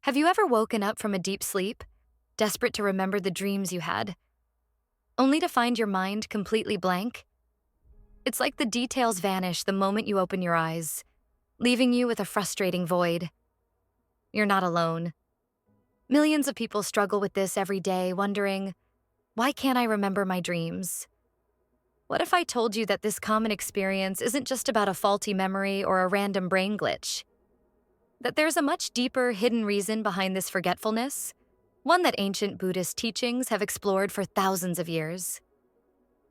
Have you ever woken up from a deep sleep, desperate to remember the dreams you had, only to find your mind completely blank? It's like the details vanish the moment you open your eyes, leaving you with a frustrating void. You're not alone. Millions of people struggle with this every day, wondering, why can't I remember my dreams? What if I told you that this common experience isn't just about a faulty memory or a random brain glitch? That there's a much deeper, hidden reason behind this forgetfulness, one that ancient Buddhist teachings have explored for thousands of years.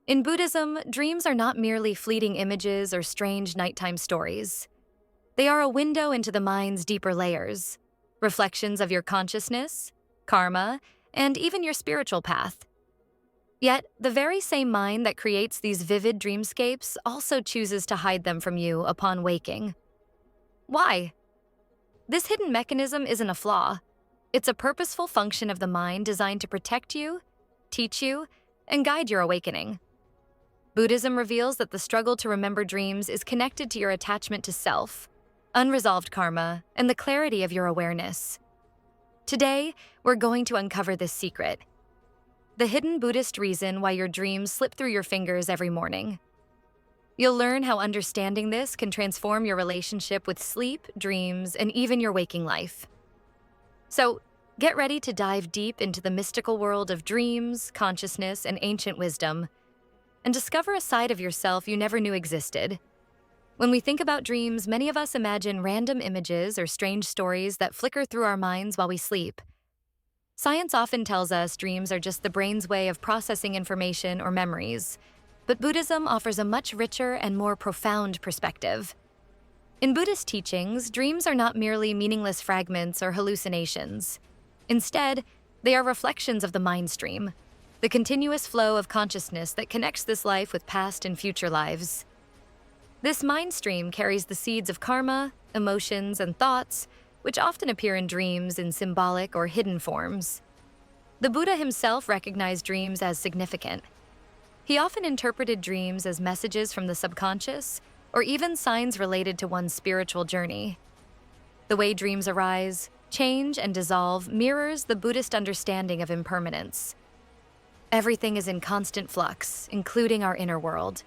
In Buddhism, dreams are not merely fleeting images or strange nighttime stories. They are a window into the mind's deeper layers, reflections of your consciousness, karma, and even your spiritual path. Yet, the very same mind that creates these vivid dreamscapes also chooses to hide them from you upon waking. Why? This hidden mechanism isn't a flaw. It's a purposeful function of the mind designed to protect you, teach you, and guide your awakening. Buddhism reveals that the struggle to remember dreams is connected to your attachment to self, unresolved karma, and the clarity of your awareness. Today, we're going to uncover this secret, the hidden Buddhist reason why your dreams slip through your fingers every morning. You'll learn how understanding this can transform your relationship with sleep, dreams, and even your waking life. So, get ready to dive deep into the mystical world of dreams, consciousness, and ancient wisdom, and discover a side of yourself you never knew existed. When we think about dreams, many of us imagine random images or strange stories that flicker through our minds while we sleep. Science often tells us dreams are just the brain's way of processing information or memories, but Buddhism offers a much richer and more profound perspective. In Buddhist teachings, dreams are not merely meaningless fragments or hallucinations. Instead, they are reflections of the mind stream, the continuous flow of consciousness that connects this life with past and future lives. This mind stream carries the seeds of karma, emotions, and thoughts, which often appear in dreams in symbolic or hidden forms. The Buddha himself recognized dreams as significant. He often interpreted dreams as messages from the subconscious, or even signs related to one's spiritual journey. The way dreams arise, change, and dissolve mirrors the Buddhist understanding of impermanence. Everything is in constant flux, including our inner world.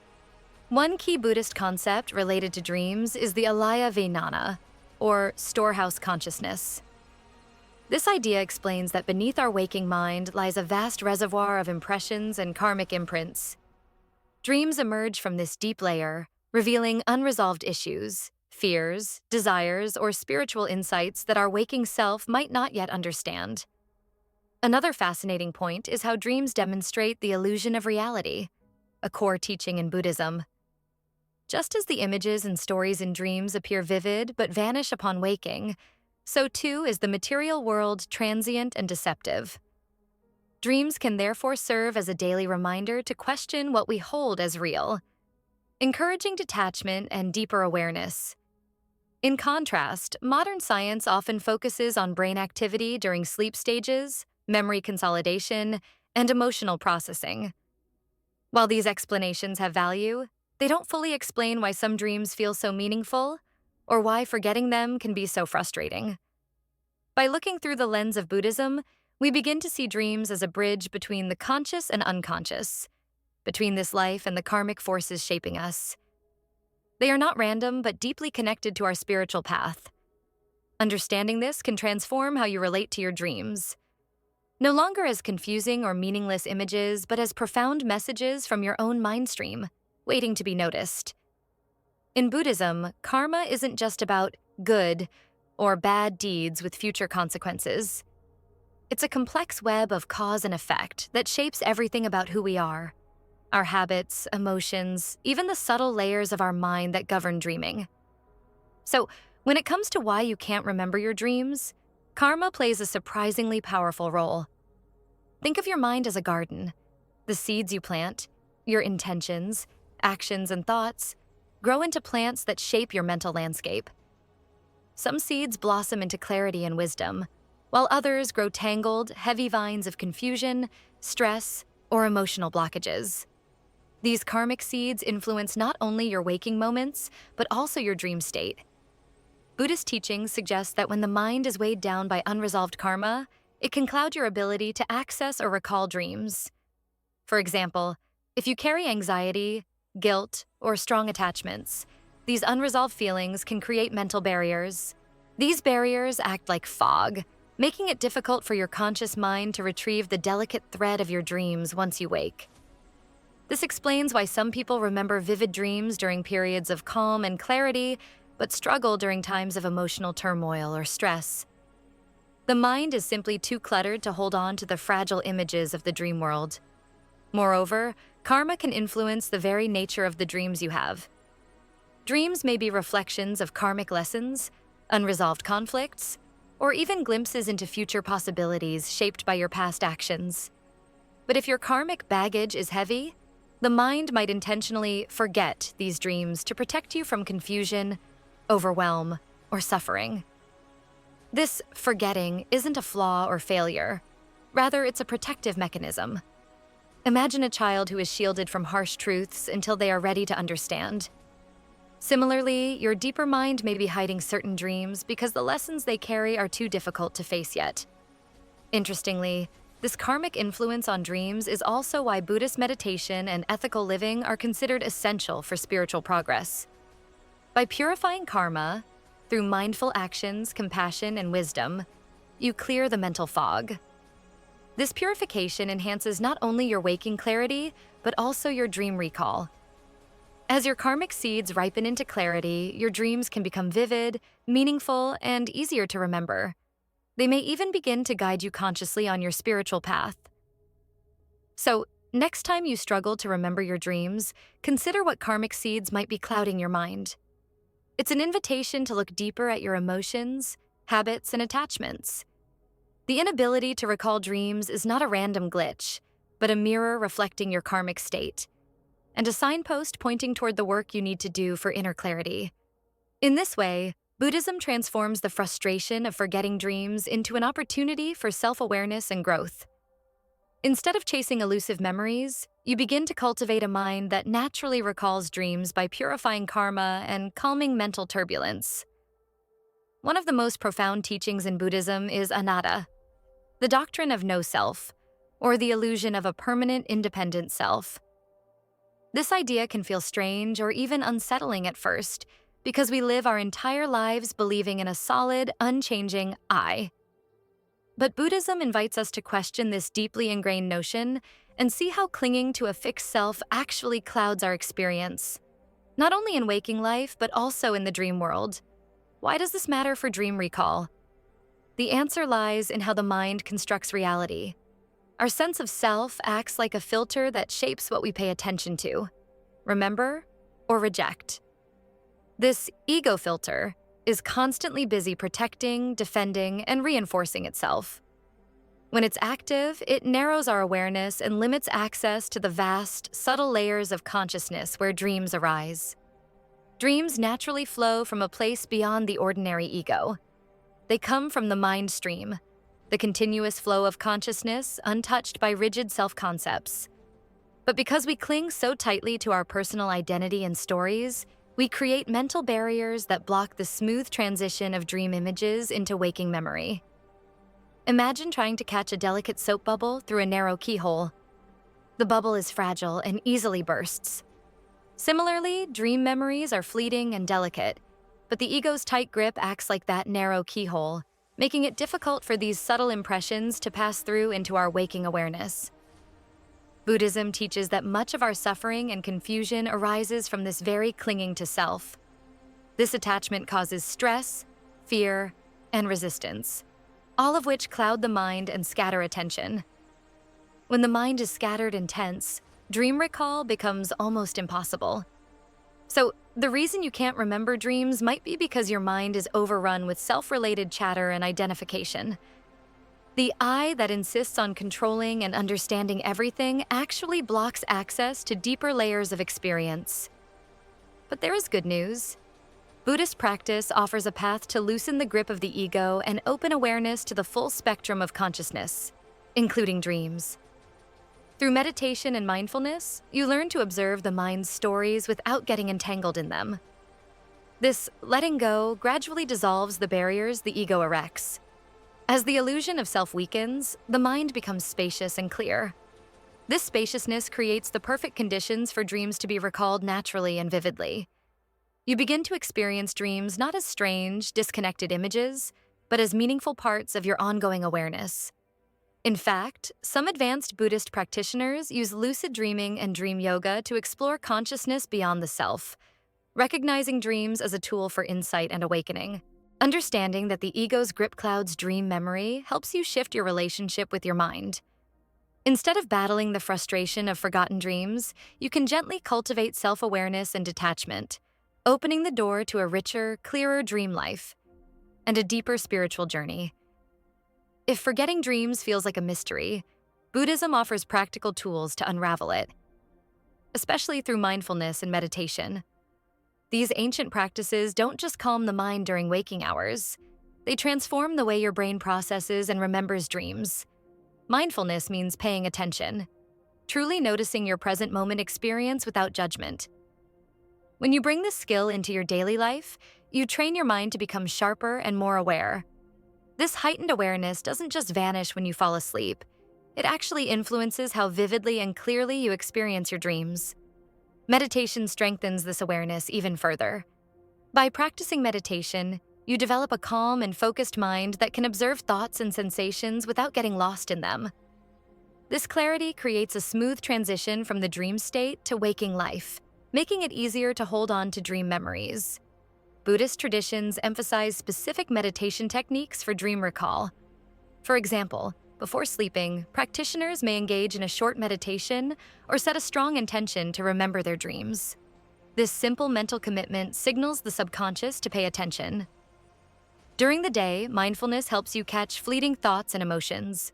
One key Buddhist concept related to dreams is the alaya vijnana, or storehouse consciousness. This idea explains that beneath our waking mind lies a vast reservoir of impressions and karmic imprints. Dreams emerge from this deep layer, revealing unresolved issues, fears, desires, or spiritual insights that our waking self might not yet understand. Another fascinating point is how dreams demonstrate the illusion of reality, a core teaching in Buddhism. Just as the images and stories in dreams appear vivid but vanish upon waking, so too is the material world transient and deceptive. Dreams can therefore serve as a daily reminder to question what we hold as real, encouraging detachment and deeper awareness. In contrast, modern science often focuses on brain activity during sleep stages, memory consolidation, and emotional processing. While these explanations have value, they don't fully explain why some dreams feel so meaningful, or why forgetting them can be so frustrating. By looking through the lens of Buddhism, we begin to see dreams as a bridge between the conscious and unconscious, between this life and the karmic forces shaping us. They are not random, but deeply connected to our spiritual path. Understanding this can transform how you relate to your dreams, no longer as confusing or meaningless images, but as profound messages from your own mind stream, waiting to be noticed. In Buddhism, karma isn't just about good or bad deeds with future consequences. It's a complex web of cause and effect that shapes everything about who we are, our habits, emotions, even the subtle layers of our mind that govern dreaming. So, when it comes to why you can't remember your dreams, karma plays a surprisingly powerful role. Think of your mind as a garden. The seeds you plant, your intentions, actions, and thoughts grow into plants that shape your mental landscape. Some seeds blossom into clarity and wisdom, while others grow tangled, heavy vines of confusion, stress, or emotional blockages. These karmic seeds influence not only your waking moments, but also your dream state. Buddhist teachings suggest that when the mind is weighed down by unresolved karma, it can cloud your ability to access or recall dreams. For example, if you carry anxiety, guilt, or strong attachments, these unresolved feelings can create mental barriers. These barriers act like fog, making it difficult for your conscious mind to retrieve the delicate thread of your dreams once you wake. This explains why some people remember vivid dreams during periods of calm and clarity, but struggle during times of emotional turmoil or stress. The mind is simply too cluttered to hold on to the fragile images of the dream world. Moreover, karma can influence the very nature of the dreams you have. Dreams may be reflections of karmic lessons, unresolved conflicts, or even glimpses into future possibilities shaped by your past actions. But if your karmic baggage is heavy, the mind might intentionally forget these dreams to protect you from confusion, overwhelm, or suffering. This forgetting isn't a flaw or failure. Rather, it's a protective mechanism. Imagine a child who is shielded from harsh truths until they are ready to understand. Similarly, your deeper mind may be hiding certain dreams because the lessons they carry are too difficult to face yet. Interestingly, this karmic influence on dreams is also why Buddhist meditation and ethical living are considered essential for spiritual progress. By purifying karma, through mindful actions, compassion, and wisdom, you clear the mental fog. This purification enhances not only your waking clarity, but also your dream recall. As your karmic seeds ripen into clarity, your dreams can become vivid, meaningful, and easier to remember. They may even begin to guide you consciously on your spiritual path. So, next time you struggle to remember your dreams, consider what karmic seeds might be clouding your mind. It's an invitation to look deeper at your emotions, habits, and attachments. The inability to recall dreams is not a random glitch, but a mirror reflecting your karmic state, and a signpost pointing toward the work you need to do for inner clarity. In this way, Buddhism transforms the frustration of forgetting dreams into an opportunity for self-awareness and growth. Instead of chasing elusive memories, you begin to cultivate a mind that naturally recalls dreams by purifying karma and calming mental turbulence. One of the most profound teachings in Buddhism is anatta, the doctrine of no self, or the illusion of a permanent, independent self. This idea can feel strange or even unsettling at first, because we live our entire lives believing in a solid, unchanging I. But Buddhism invites us to question this deeply ingrained notion and see how clinging to a fixed self actually clouds our experience, not only in waking life, but also in the dream world. Why does this matter for dream recall? The answer lies in how the mind constructs reality. Our sense of self acts like a filter that shapes what we pay attention to, remember, or reject. This ego filter is constantly busy protecting, defending, and reinforcing itself. When it's active, it narrows our awareness and limits access to the vast, subtle layers of consciousness where dreams arise. Dreams naturally flow from a place beyond the ordinary ego. They come from the mind stream, the continuous flow of consciousness untouched by rigid self-concepts. But because we cling so tightly to our personal identity and stories, we create mental barriers that block the smooth transition of dream images into waking memory. Imagine trying to catch a delicate soap bubble through a narrow keyhole. The bubble is fragile and easily bursts. Similarly, dream memories are fleeting and delicate, but the ego's tight grip acts like that narrow keyhole, making it difficult for these subtle impressions to pass through into our waking awareness. Buddhism teaches that much of our suffering and confusion arises from this very clinging to self. This attachment causes stress, fear, and resistance, all of which cloud the mind and scatter attention. When the mind is scattered and tense, dream recall becomes almost impossible. So, the reason you can't remember dreams might be because your mind is overrun with self-related chatter and identification. The I that insists on controlling and understanding everything actually blocks access to deeper layers of experience. But there is good news. Buddhist practice offers a path to loosen the grip of the ego and open awareness to the full spectrum of consciousness, including dreams. Through meditation and mindfulness, you learn to observe the mind's stories without getting entangled in them. This letting go gradually dissolves the barriers the ego erects. As the illusion of self weakens, the mind becomes spacious and clear. This spaciousness creates the perfect conditions for dreams to be recalled naturally and vividly. You begin to experience dreams not as strange, disconnected images, but as meaningful parts of your ongoing awareness. In fact, some advanced Buddhist practitioners use lucid dreaming and dream yoga to explore consciousness beyond the self, recognizing dreams as a tool for insight and awakening. Understanding that the ego's grip clouds dream memory helps you shift your relationship with your mind. Instead of battling the frustration of forgotten dreams, you can gently cultivate self-awareness and detachment, opening the door to a richer, clearer dream life and a deeper spiritual journey. If forgetting dreams feels like a mystery, Buddhism offers practical tools to unravel it, especially through mindfulness and meditation. These ancient practices don't just calm the mind during waking hours, they transform the way your brain processes and remembers dreams. Mindfulness means paying attention, truly noticing your present moment experience without judgment. When you bring this skill into your daily life, you train your mind to become sharper and more aware. This heightened awareness doesn't just vanish when you fall asleep, it actually influences how vividly and clearly you experience your dreams. Meditation strengthens this awareness even further. By practicing meditation, you develop a calm and focused mind that can observe thoughts and sensations without getting lost in them. This clarity creates a smooth transition from the dream state to waking life, making it easier to hold on to dream memories. Buddhist traditions emphasize specific meditation techniques for dream recall. For example, before sleeping, practitioners may engage in a short meditation or set a strong intention to remember their dreams. This simple mental commitment signals the subconscious to pay attention. During the day, mindfulness helps you catch fleeting thoughts and emotions.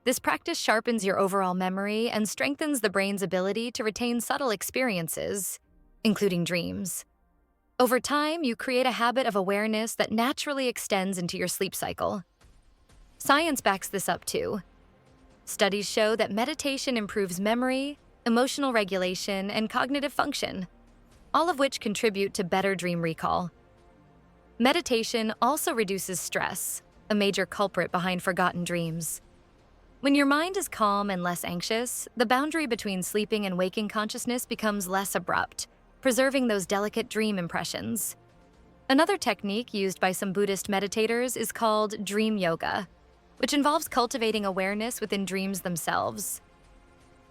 This practice sharpens your overall memory and strengthens the brain's ability to retain subtle experiences, including dreams. Over time, you create a habit of awareness that naturally extends into your sleep cycle. Science backs this up too. Studies show that meditation improves memory, emotional regulation, and cognitive function, all of which contribute to better dream recall. Meditation also reduces stress, a major culprit behind forgotten dreams. When your mind is calm and less anxious, the boundary between sleeping and waking consciousness becomes less abrupt, preserving those delicate dream impressions. Another technique used by some Buddhist meditators is called dream yoga, which involves cultivating awareness within dreams themselves.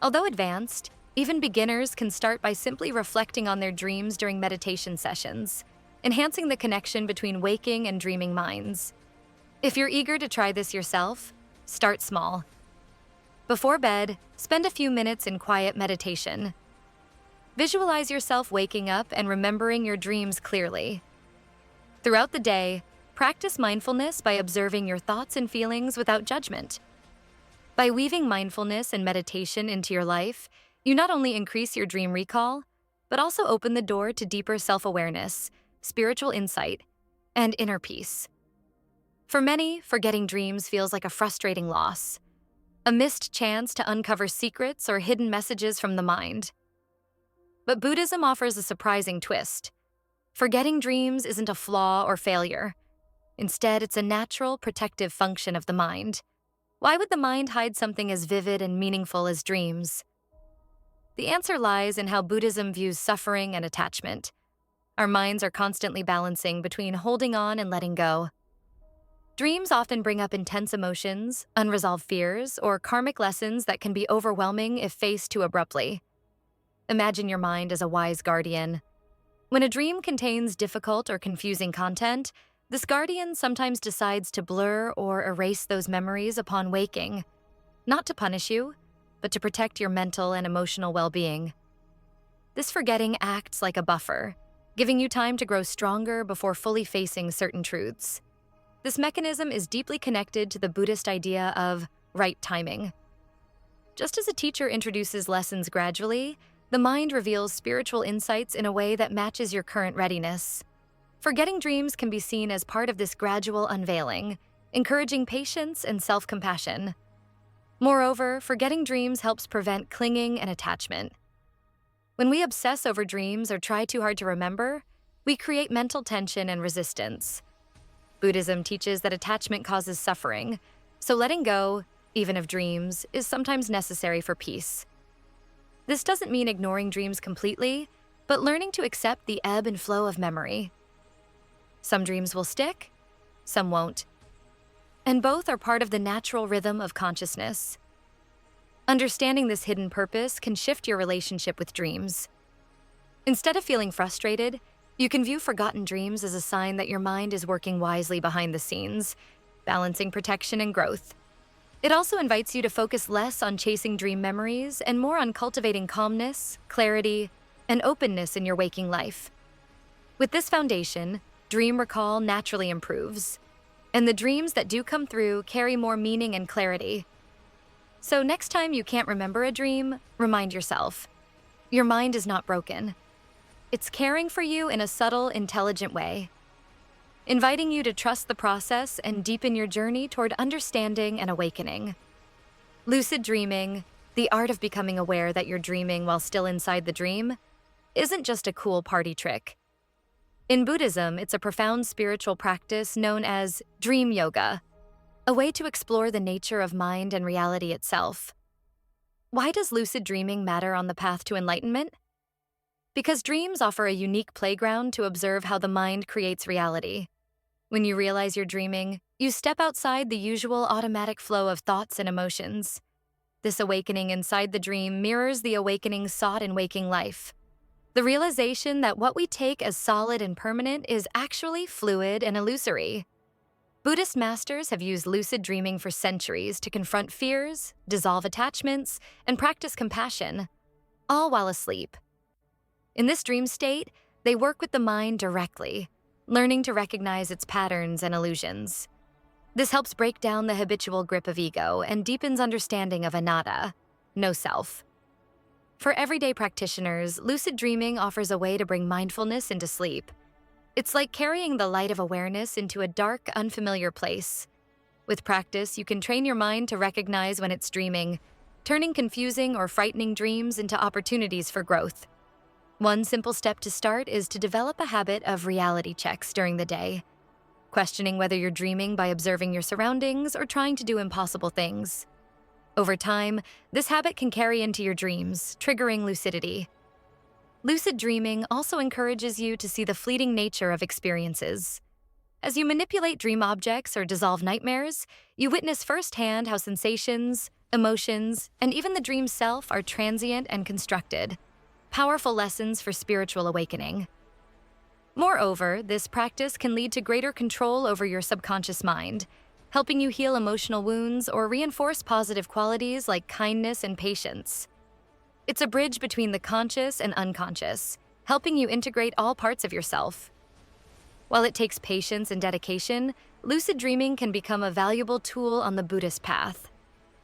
Although advanced, even beginners can start by simply reflecting on their dreams during meditation sessions, enhancing the connection between waking and dreaming minds. If you're eager to try this yourself, start small. Before bed, spend a few minutes in quiet meditation. Visualize yourself waking up and remembering your dreams clearly. Throughout the day, practice mindfulness by observing your thoughts and feelings without judgment. By weaving mindfulness and meditation into your life, you not only increase your dream recall, but also open the door to deeper self-awareness, spiritual insight, and inner peace. For many, forgetting dreams feels like a frustrating loss, a missed chance to uncover secrets or hidden messages from the mind. But Buddhism offers a surprising twist. Forgetting dreams isn't a flaw or failure. Instead, it's a natural, protective function of the mind. Why would the mind hide something as vivid and meaningful as dreams? The answer lies in how Buddhism views suffering and attachment. Our minds are constantly balancing between holding on and letting go. Dreams often bring up intense emotions, unresolved fears, or karmic lessons that can be overwhelming if faced too abruptly. Imagine your mind as a wise guardian. When a dream contains difficult or confusing content, this guardian sometimes decides to blur or erase those memories upon waking, not to punish you, but to protect your mental and emotional well-being. This forgetting acts like a buffer, giving you time to grow stronger before fully facing certain truths. This mechanism is deeply connected to the Buddhist idea of right timing. Just as a teacher introduces lessons gradually, the mind reveals spiritual insights in a way that matches your current readiness. Forgetting dreams can be seen as part of this gradual unveiling, encouraging patience and self-compassion. Moreover, forgetting dreams helps prevent clinging and attachment. When we obsess over dreams or try too hard to remember, we create mental tension and resistance. Buddhism teaches that attachment causes suffering, so letting go, even of dreams, is sometimes necessary for peace. This doesn't mean ignoring dreams completely, but learning to accept the ebb and flow of memory. Some dreams will stick, some won't. And both are part of the natural rhythm of consciousness. Understanding this hidden purpose can shift your relationship with dreams. Instead of feeling frustrated, you can view forgotten dreams as a sign that your mind is working wisely behind the scenes, balancing protection and growth. It also invites you to focus less on chasing dream memories and more on cultivating calmness, clarity, and openness in your waking life. With this foundation, dream recall naturally improves, and the dreams that do come through carry more meaning and clarity. So next time you can't remember a dream, remind yourself, your mind is not broken. It's caring for you in a subtle, intelligent way, inviting you to trust the process and deepen your journey toward understanding and awakening. Lucid dreaming, the art of becoming aware that you're dreaming while still inside the dream, isn't just a cool party trick. In Buddhism, it's a profound spiritual practice known as dream yoga, a way to explore the nature of mind and reality itself. Why does lucid dreaming matter on the path to enlightenment? Because dreams offer a unique playground to observe how the mind creates reality. When you realize you're dreaming, you step outside the usual automatic flow of thoughts and emotions. This awakening inside the dream mirrors the awakening sought in waking life. The realization that what we take as solid and permanent is actually fluid and illusory. Buddhist masters have used lucid dreaming for centuries to confront fears, dissolve attachments, and practice compassion, all while asleep. In this dream state, they work with the mind directly, learning to recognize its patterns and illusions. This helps break down the habitual grip of ego and deepens understanding of anatta, no self. For everyday practitioners, lucid dreaming offers a way to bring mindfulness into sleep. It's like carrying the light of awareness into a dark, unfamiliar place. With practice, you can train your mind to recognize when it's dreaming, turning confusing or frightening dreams into opportunities for growth. One simple step to start is to develop a habit of reality checks during the day, questioning whether you're dreaming by observing your surroundings or trying to do impossible things. Over time, this habit can carry into your dreams, triggering lucidity. Lucid dreaming also encourages you to see the fleeting nature of experiences. As you manipulate dream objects or dissolve nightmares, you witness firsthand how sensations, emotions, and even the dream self are transient and constructed. Powerful lessons for spiritual awakening. Moreover, this practice can lead to greater control over your subconscious mind, helping you heal emotional wounds or reinforce positive qualities like kindness and patience. It's a bridge between the conscious and unconscious, helping you integrate all parts of yourself. While it takes patience and dedication, lucid dreaming can become a valuable tool on the Buddhist path,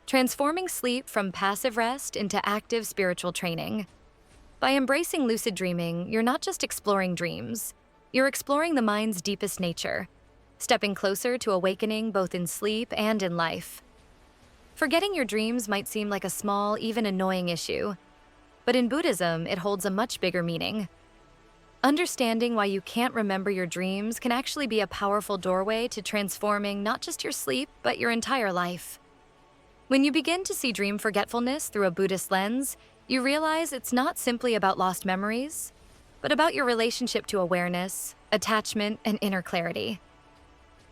transforming sleep from passive rest into active spiritual training. By embracing lucid dreaming, you're not just exploring dreams, you're exploring the mind's deepest nature, stepping closer to awakening both in sleep and in life. Forgetting your dreams might seem like a small, even annoying issue, but in Buddhism, it holds a much bigger meaning. Understanding why you can't remember your dreams can actually be a powerful doorway to transforming not just your sleep, but your entire life. When you begin to see dream forgetfulness through a Buddhist lens, you realize it's not simply about lost memories, but about your relationship to awareness, attachment, and inner clarity.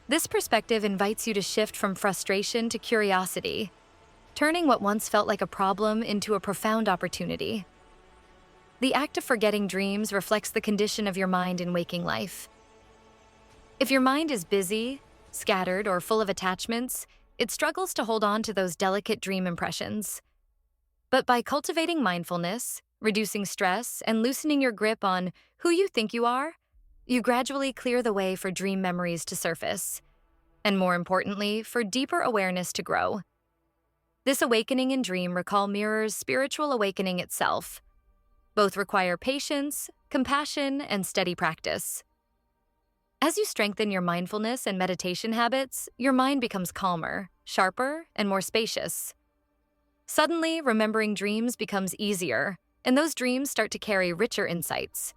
This perspective invites you to shift from frustration to curiosity, turning what once felt like a problem into a profound opportunity. The act of forgetting dreams reflects the condition of your mind in waking life. If your mind is busy, scattered, or full of attachments, it struggles to hold on to those delicate dream impressions. But by cultivating mindfulness, reducing stress, and loosening your grip on who you think you are, you gradually clear the way for dream memories to surface, and more importantly, for deeper awareness to grow. This awakening in dream recall mirrors spiritual awakening itself. Both require patience, compassion, and steady practice. As you strengthen your mindfulness and meditation habits, your mind becomes calmer, sharper, and more spacious. Suddenly, remembering dreams becomes easier, and those dreams start to carry richer insights.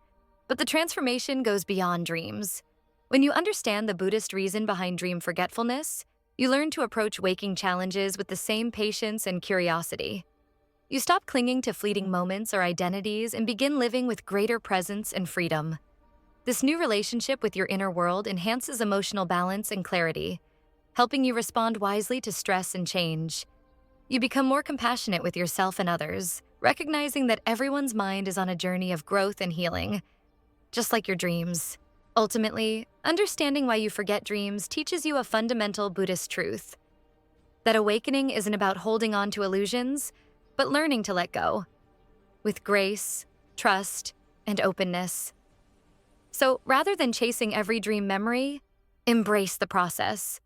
But the transformation goes beyond dreams. When you understand the Buddhist reason behind dream forgetfulness, you learn to approach waking challenges with the same patience and curiosity. You stop clinging to fleeting moments or identities and begin living with greater presence and freedom. This new relationship with your inner world enhances emotional balance and clarity, helping you respond wisely to stress and change. You become more compassionate with yourself and others, recognizing that everyone's mind is on a journey of growth and healing, just like your dreams. Ultimately, understanding why you forget dreams teaches you a fundamental Buddhist truth: that awakening isn't about holding on to illusions, but learning to let go, with grace, trust, and openness. So rather than chasing every dream memory, embrace the process.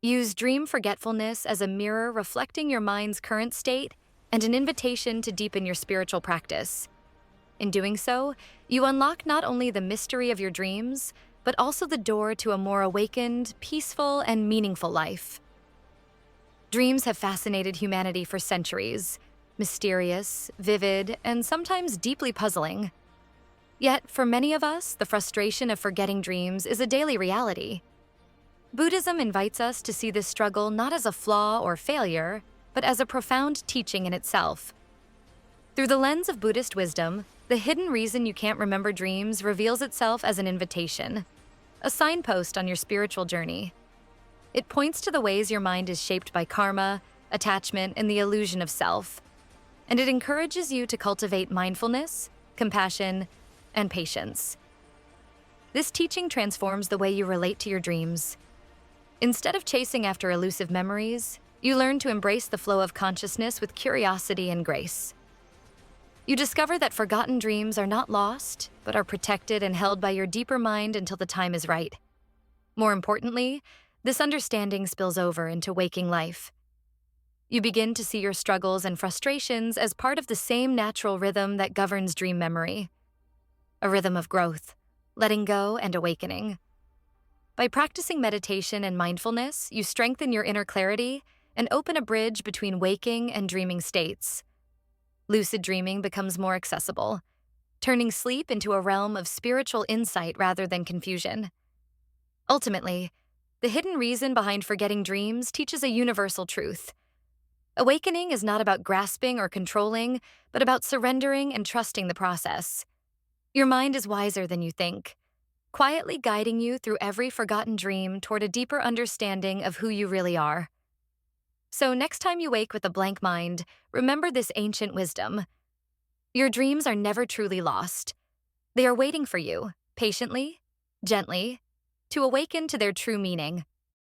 Use dream forgetfulness as a mirror reflecting your mind's current state and an invitation to deepen your spiritual practice. In doing so, you unlock not only the mystery of your dreams, but also the door to a more awakened, peaceful, and meaningful life. Dreams have fascinated humanity for centuries, mysterious, vivid, and sometimes deeply puzzling. Yet, for many of us, the frustration of forgetting dreams is a daily reality. Buddhism invites us to see this struggle not as a flaw or failure, but as a profound teaching in itself. Through the lens of Buddhist wisdom, the hidden reason you can't remember dreams reveals itself as an invitation, a signpost on your spiritual journey. It points to the ways your mind is shaped by karma, attachment, and the illusion of self, and it encourages you to cultivate mindfulness, compassion, and patience. This teaching transforms the way you relate to your dreams. Instead of chasing after elusive memories, you learn to embrace the flow of consciousness with curiosity and grace. You discover that forgotten dreams are not lost, but are protected and held by your deeper mind until the time is right. More importantly, this understanding spills over into waking life. You begin to see your struggles and frustrations as part of the same natural rhythm that governs dream memory, a rhythm of growth, letting go, and awakening. By practicing meditation and mindfulness, you strengthen your inner clarity and open a bridge between waking and dreaming states. Lucid dreaming becomes more accessible, turning sleep into a realm of spiritual insight rather than confusion. Ultimately, the hidden reason behind forgetting dreams teaches a universal truth. Awakening is not about grasping or controlling, but about surrendering and trusting the process. Your mind is wiser than you think, quietly guiding you through every forgotten dream toward a deeper understanding of who you really are. So next time you wake with a blank mind, remember this ancient wisdom. Your dreams are never truly lost. They are waiting for you, patiently, gently, to awaken to their true meaning.